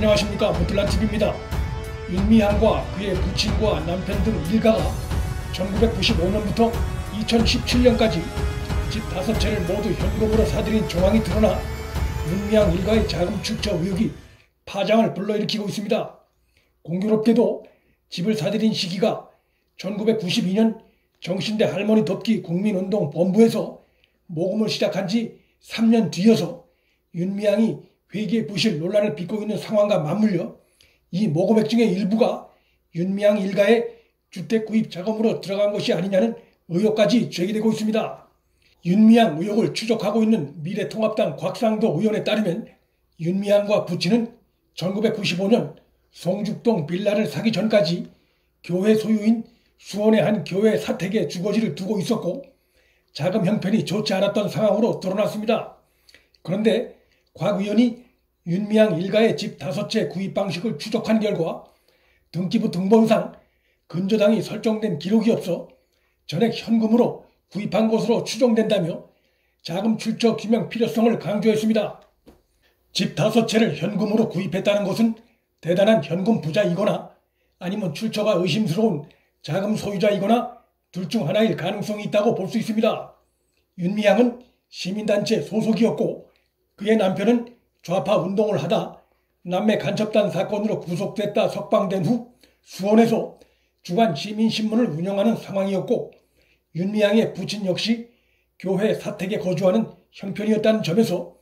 안녕하십니까, 모틀란TV입니다. 윤미향과 그의 부친과 남편 등 일가가 1995년부터 2017년까지 집 5채를 모두 현금으로 사들인 정황이 드러나 윤미향 일가의 자금 출처 의혹이 파장을 불러일으키고 있습니다. 공교롭게도 집을 사들인 시기가 1992년 정신대 할머니 돕기 국민운동 본부에서 모금을 시작한 지 3년 뒤여서 윤미향이 회계 부실 논란을 빚고 있는 상황과 맞물려 이 모금액 중의 일부가 윤미향 일가의 주택 구입 자금으로 들어간 것이 아니냐는 의혹까지 제기되고 있습니다. 윤미향 의혹을 추적하고 있는 미래통합당 곽상도 의원에 따르면 윤미향과 부친은 1995년 송죽동 빌라를 사기 전까지 교회 소유인 수원의 한 교회 사택에 주거지를 두고 있었고 자금 형편이 좋지 않았던 상황으로 드러났습니다. 그런데 곽 의원이 윤미향 일가의 집 5채 구입 방식을 추적한 결과 등기부 등본상 근저당이 설정된 기록이 없어 전액 현금으로 구입한 것으로 추정된다며 자금 출처 규명 필요성을 강조했습니다. 집 5채를 현금으로 구입했다는 것은 대단한 현금 부자이거나 아니면 출처가 의심스러운 자금 소유자이거나 둘 중 하나일 가능성이 있다고 볼 수 있습니다. 윤미향은 시민단체 소속이었고 그의 남편은 좌파 운동을 하다 남매 간첩단 사건으로 구속됐다 석방된 후 수원에서 주간 시민신문을 운영하는 상황이었고 윤미향의 부친 역시 교회 사택에 거주하는 형편이었다는 점에서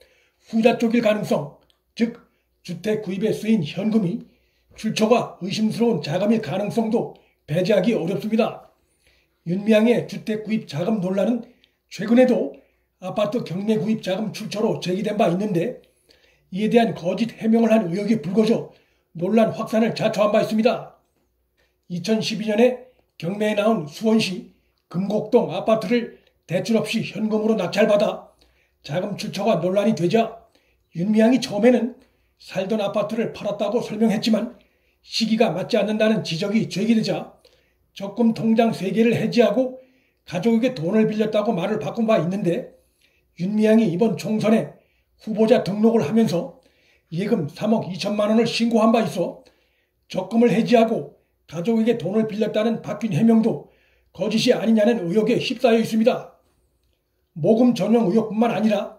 후자 쪽일 가능성, 즉 주택 구입에 쓰인 현금이 출처가 의심스러운 자금일 가능성도 배제하기 어렵습니다. 윤미향의 주택 구입 자금 논란은 최근에도 아파트 경매 구입 자금 출처로 제기된 바 있는데 이에 대한 거짓 해명을 한 의혹이 불거져 논란 확산을 자초한 바 있습니다. 2012년에 경매에 나온 수원시 금곡동 아파트를 대출 없이 현금으로 낙찰받아 자금 출처가 논란이 되자 윤미향이 처음에는 살던 아파트를 팔았다고 설명했지만 시기가 맞지 않는다는 지적이 제기되자 적금 통장 3개를 해지하고 가족에게 돈을 빌렸다고 말을 바꾼 바 있는데 윤미향이 이번 총선에 후보자 등록을 하면서 예금 3억 2천만 원을 신고한 바 있어 적금을 해지하고 가족에게 돈을 빌렸다는 바뀐 해명도 거짓이 아니냐는 의혹에 휩싸여 있습니다. 모금 전용 의혹뿐만 아니라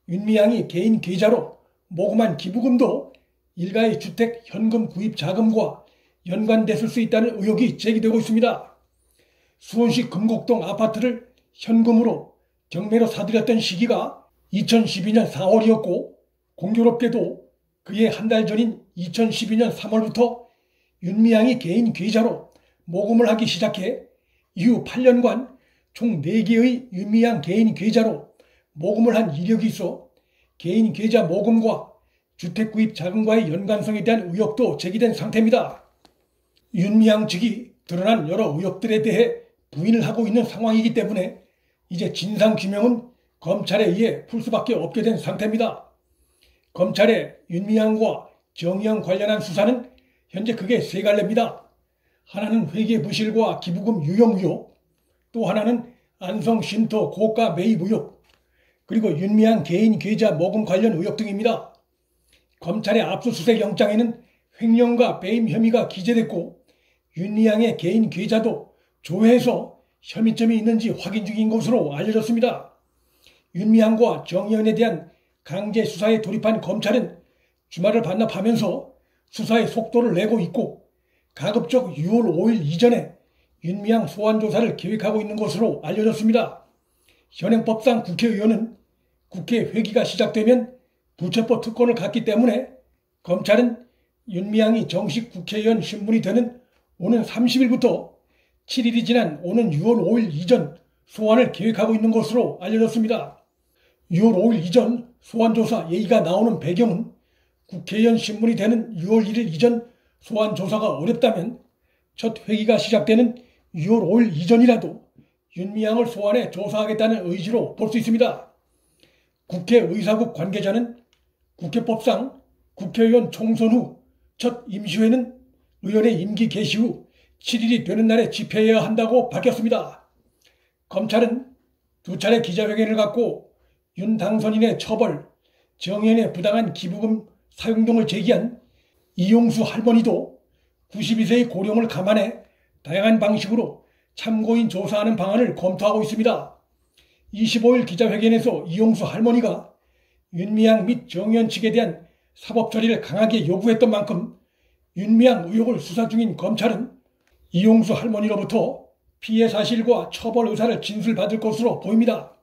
윤미향이 개인 계좌로 모금한 기부금도 일가의 주택 현금 구입 자금과 연관됐을 수 있다는 의혹이 제기되고 있습니다. 수원시 금곡동 아파트를 현금으로 경매로 사들였던 시기가 2012년 4월이었고 공교롭게도 그의 한 달 전인 2012년 3월부터 윤미향이 개인 계좌로 모금을 하기 시작해 이후 8년간 총 4개의 윤미향 개인 계좌로 모금을 한 이력이 있어 개인 계좌 모금과 주택 구입 자금과의 연관성에 대한 의혹도 제기된 상태입니다. 윤미향 측이 드러난 여러 의혹들에 대해 부인을 하고 있는 상황이기 때문에 이제 진상규명은 검찰에 의해 풀 수밖에 없게 된 상태입니다. 검찰의 윤미향과 정의영 관련한 수사는 현재 크게 3갈래입니다. 하나는 회계 부실과 기부금 유용 의혹, 또 하나는 안성 쉼터 고가 매입 의혹, 그리고 윤미향 개인 계좌 모금 관련 의혹 등입니다. 검찰의 압수수색 영장에는 횡령과 배임 혐의가 기재됐고 윤미향의 개인 계좌도 조회해서 혐의점이 있는지 확인 중인 것으로 알려졌습니다. 윤미향과 정의연에 대한 강제 수사에 돌입한 검찰은 주말을 반납하면서 수사의 속도를 내고 있고 가급적 6월 5일 이전에 윤미향 소환 조사를 계획하고 있는 것으로 알려졌습니다. 현행법상 국회의원은 국회 회기가 시작되면 부처법 특권을 갖기 때문에 검찰은 윤미향이 정식 국회의원 신분이 되는 오는 30일부터 7일이 지난 오는 6월 5일 이전 소환을 계획하고 있는 것으로 알려졌습니다. 6월 5일 이전 소환조사 예의가 나오는 배경은 국회의원 신분이 되는 6월 1일 이전 소환조사가 어렵다면 첫 회기가 시작되는 6월 5일 이전이라도 윤미향을 소환해 조사하겠다는 의지로 볼 수 있습니다. 국회의사국 관계자는 국회법상 국회의원 총선 후 첫 임시회는 의원의 임기 개시 후 7일이 되는 날에 집회해야 한다고 밝혔습니다. 검찰은 2차례 기자회견을 갖고 윤 당선인의 처벌, 정의연의 부당한 기부금 사용 등을 제기한 이용수 할머니도 92세의 고령을 감안해 다양한 방식으로 참고인 조사하는 방안을 검토하고 있습니다. 25일 기자회견에서 이용수 할머니가 윤미향 및 정의원 측에 대한 사법 처리를 강하게 요구했던 만큼 윤미향 의혹을 수사 중인 검찰은 이용수 할머니로부터 피해 사실과 처벌 의사를 진술받을 것으로 보입니다.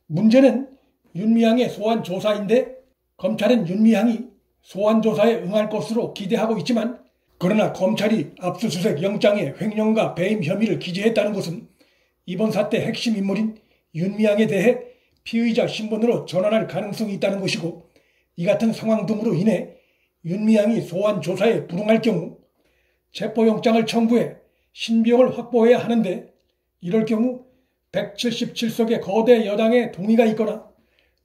문제는 윤미향의 소환 조사인데 검찰은 윤미향이 소환 조사에 응할 것으로 기대하고 있지만, 그러나 검찰이 압수수색 영장에 횡령과 배임 혐의를 기재했다는 것은 이번 사태 핵심 인물인 윤미향에 대해 피의자 신분으로 전환할 가능성이 있다는 것이고, 이 같은 상황 등으로 인해 윤미향이 소환 조사에 불응할 경우 체포영장을 청구해 신병을 확보해야 하는데, 이럴 경우 177석의 거대 여당의 동의가 있거나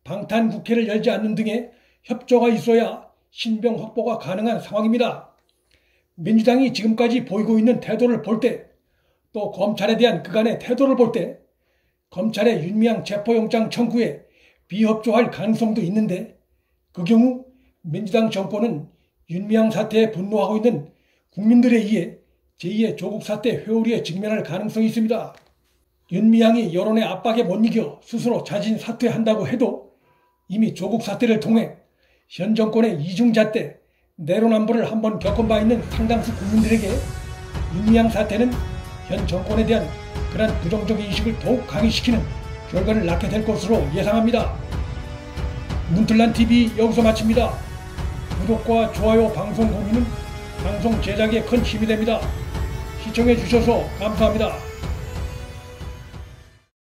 방탄국회를 열지 않는 등의 협조가 있어야 신병 확보가 가능한 상황입니다. 민주당이 지금까지 보이고 있는 태도를 볼 때, 또 검찰에 대한 그간의 태도를 볼 때 검찰의 윤미향 체포영장 청구에 비협조할 가능성도 있는데, 그 경우 민주당 정권은 윤미향 사태에 분노하고 있는 국민들에 의해 제2의 조국 사태 회오리에 직면할 가능성이 있습니다. 윤미향이 여론의 압박에 못 이겨 스스로 자진 사퇴한다고 해도 이미 조국 사태를 통해 현 정권의 이중잣대, 내로남불을 한번 겪은 바 있는 상당수 국민들에게 윤미향 사태는 현 정권에 대한 그런 부정적 인식을 더욱 강화시키는 결과를 낳게 될 것으로 예상합니다. 문틀란TV 여기서 마칩니다. 구독과 좋아요, 방송 공유는 방송 제작에 큰 힘이 됩니다. 시청해 주셔서 감사합니다.